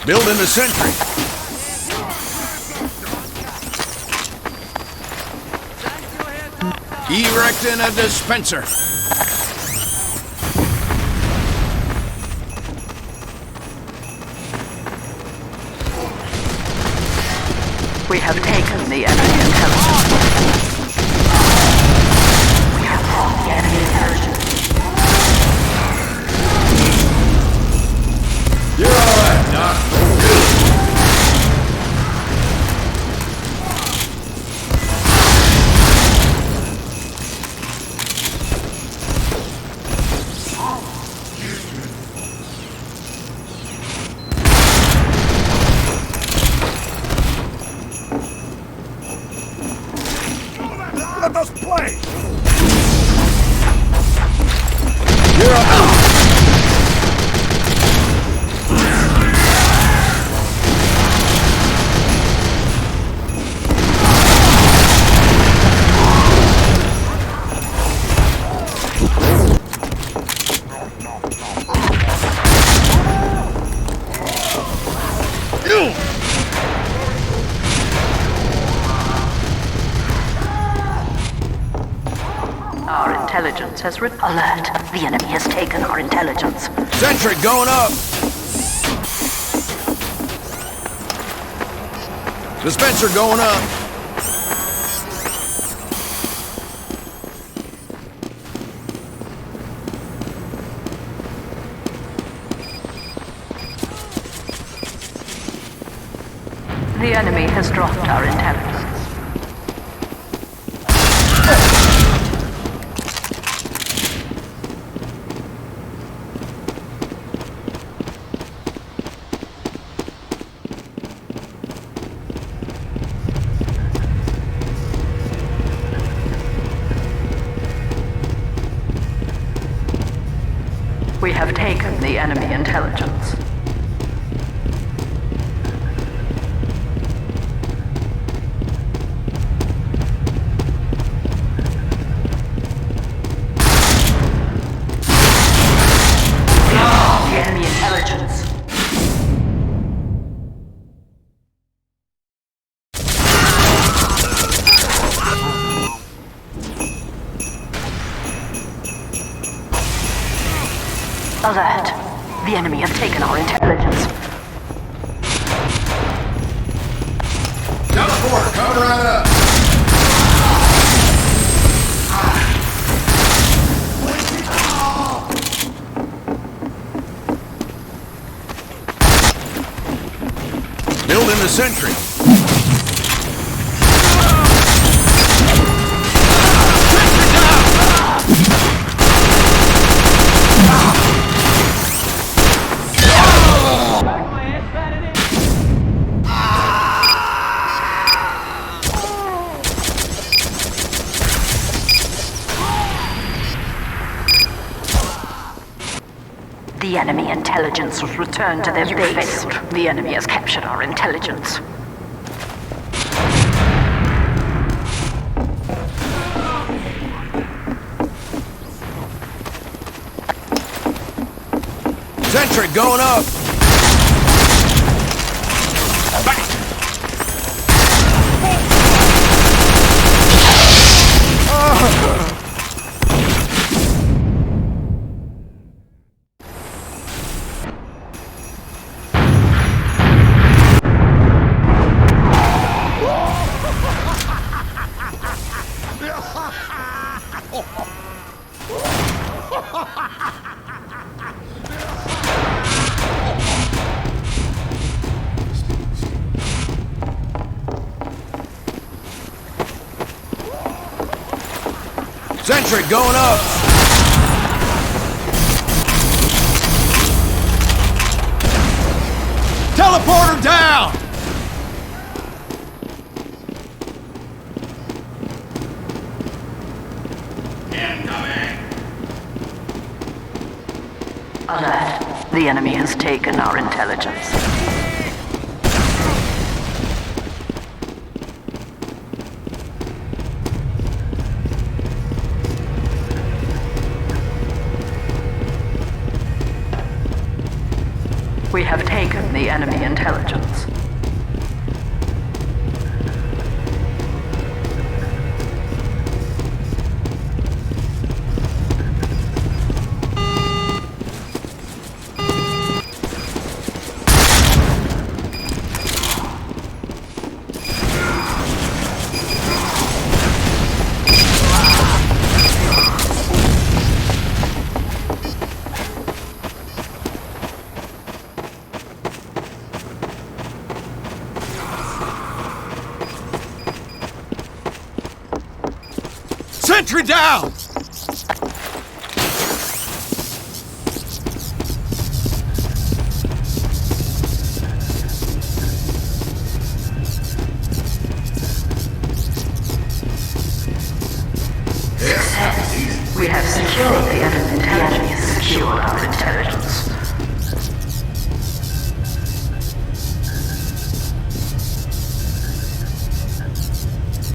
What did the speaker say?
Building a sentry. Erecting a dispenser. We have taken the enemy intelligence. We have lost the enemy intelligence. You're all right, Doc. Let us play! You're up. Our intelligence has alert. The enemy has taken our intelligence. Sentry going up. Dispenser going up. The enemy has dropped our intelligence. We have taken the enemy intelligence. The enemy intelligence. Alert. The enemy has taken our intelligence. Teleport, coming right up. Building a sentry. The enemy intelligence was returned to their base. The enemy has captured our intelligence. Sentry going up. Back. Sentry going up. Teleporter down. Alert. The enemy has taken our intelligence. We have taken the enemy intelligence. Sentry down! We have secured the enemy intelligence. Secured our intelligence.